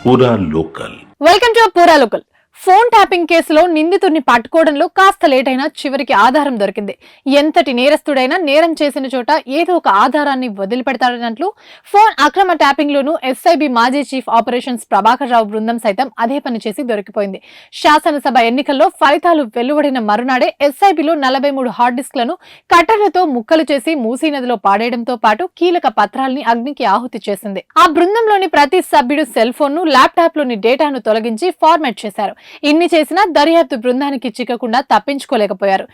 పూరా local. Welcome to పూరా local. Phone tapping కేసులో నిందితుడిని పట్టుకోవడంలో కాస్త లేట్ అయినా చివరికి ఆధారం దొరికింది. ఎంతటి నేరస్తుడైనా నేరం చేసిన చోట ఏదో ఒక ఆధారాన్ని వదిలిపెడతాడన్నట్లు ఫోన్ అక్రమ ట్యాపింగ్ లోనూ ఎస్ఐబి మాజీ చీఫ్ ఆపరేషన్స్ ప్రభాకర్ రావు బృందం సైతం అదే పని చేసి దొరికిపోయింది. శాసనసభ ఎన్నికల్లో ఫలితాలు వెలువడిన మరునాడే ఎస్ఐబిలో 43 హార్డ్ డిస్క్లను కట్టర్లతో ముక్కలు చేసి మూసీ నదిలో పాడేయడంతో పాటు కీలక పత్రాల్ని అగ్నికి ఆహుతి చేసింది. ఆ బృందంలోని ప్రతి సభ్యుడు సెల్ ఫోన్ ను, ల్యాప్టాప్ లోని డేటాను తొలగించి ఫార్మాట్ చేశారు. ఇన్ని చేసినా దర్యాప్తు బృందానికి చిక్కకుండా తప్పించుకోలేకపోయారు.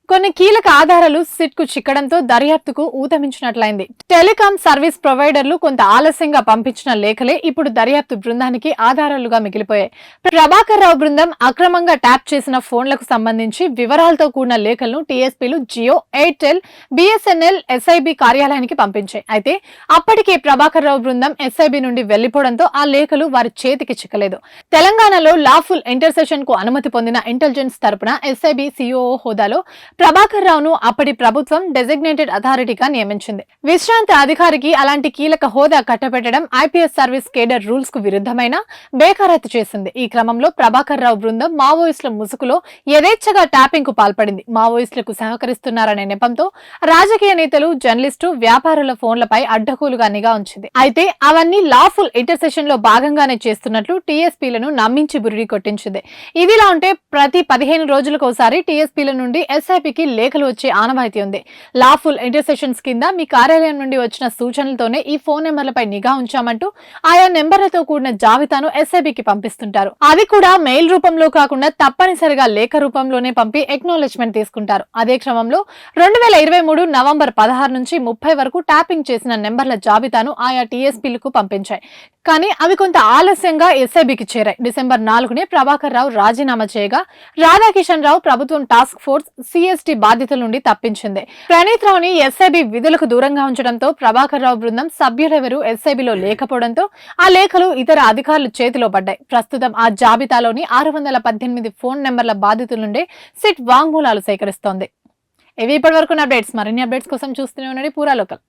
కొన్ని కీలక ఆధారాలు సిట్ కు చిక్కడంతో దర్యాప్తుకు ఊతమించినట్లయింది. టెలికాం సర్వీస్ ప్రొవైడర్లు కొంత ఆలస్యంగా పంపించిన లేఖలే ఇప్పుడు దర్యాప్తు బృందానికి ఆధారాలుగా మిగిలిపోయాయి. ప్రభాకర్ రావు బృందం అక్రమంగా ట్యాప్ చేసిన ఫోన్లకు సంబంధించి వివరాలతో కూడిన లేఖలను టీఎస్పీలు జియో, ఎయిర్టెల్, బిఎస్ఎన్ఎల్, ఎస్ఐబి కార్యాలయానికి పంపించాయి. అయితే అప్పటికే ప్రభాకర్ రావు బృందం ఎస్ఐబి నుండి వెళ్లిపోవడంతో ఆ లేఖలు వారి చేతికి చిక్కలేదు. తెలంగాణలో లాఫుల్ ఇంటర్సెషన్ కు అనుమతి పొందిన ఇంటెలిజెన్స్ తరపున ఎస్ఐబి సిఓఓ హోదాలో ప్రభాకర్ రావును అప్పటి ప్రభుత్వం డెసిగ్నేటెడ్ అథారిటీగా నియమించింది. విశ్రాంత అధికారికి అలాంటి కీలక హోదా కట్టబెట్టడం ఐపీఎస్ సర్వీస్ కేడర్ రూల్స్ కు విరుద్ధమైన బేఖరాతు చేసింది. ఈ క్రమంలో ప్రభాకర్ రావు బృందం మావోయిస్టుల ముసుగులో యథేచ్ఛగా ట్యాపింగ్ కు పాల్పడింది. మావోయిస్టులకు సహకరిస్తున్నారనే నెపంతో రాజకీయ నేతలు, జర్నలిస్టు, వ్యాపారుల ఫోన్లపై అడ్డగోలుగా నిఘా ఉంచింది. అయితే అవన్నీ లాఫుల్ ఇంటర్సెషన్ లో భాగంగానే చేస్తున్నట్లు టీఎస్పీలను నమ్మించి బురిడి కొట్టించింది. ఇదిలా ఉంటే ప్రతి 15 రోజులకోసారి టీఎస్పీల నుండి ఎస్ఐపి లేఖలు వచ్చే ఆనవాయితీ ఉంది. లాఫుల్ ఇంటర్సెషన్స్ కింద మీ కార్యాలయం నుండి వచ్చిన సూచనలతోనే ఈ ఫోన్ నెంబర్లపై నిఘా ఉంచామంటూ ఆయా నెంబర్లతో కూడిన జాబితాను ఎస్ఐబికి పంపిస్తుంటారు. అది కూడా మెయిల్ రూపంలో కాకుండా తప్పనిసరిగా లేఖ రూపంలోనే పంపి ఎక్నాలెడ్జ్మెంట్ తీసుకుంటారు. అదే క్రమంలో 2023 నవంబర్ 16 నుంచి 30 వరకు ట్యాపింగ్ చేసిన నెంబర్ల జాబితాను ఆయా టీఎస్పీలకు పంపించాయి. కానీ అవి కొంత ఆలస్యంగా ఎస్ఐబికి చేరాయి. డిసెంబర్ 4నే ప్రభాకర్ రావు రాజీనామా చేయగా రాధాకిషన్ రావు ప్రభుత్వం టాస్క్ ఫోర్స్ సిఎస్టి బాధ్యతల నుండి తప్పించింది. ప్రణీత్ రావుని ఎస్ఐబి విధులకు దూరంగా ఉంచడంతో ప్రభాకర్ రావు బృందం సభ్యులెవరూ ఎస్ఐబిలో లేకపోవడంతో ఆ లేఖలు ఇతర అధికారుల చేతిలో పడ్డాయి. ప్రస్తుతం ఆ జాబితాలోని 618 ఫోన్ నెంబర్ల బాధితుల నుండి సిట్ వాంగ్మూలాలు సేకరిస్తోంది. ఇవి ఇప్పటి వరకు అప్డేట్స్. మరిన్ని అప్డేట్స్ కోసం చూస్తూనే ఉండండి పూరా లోకల్.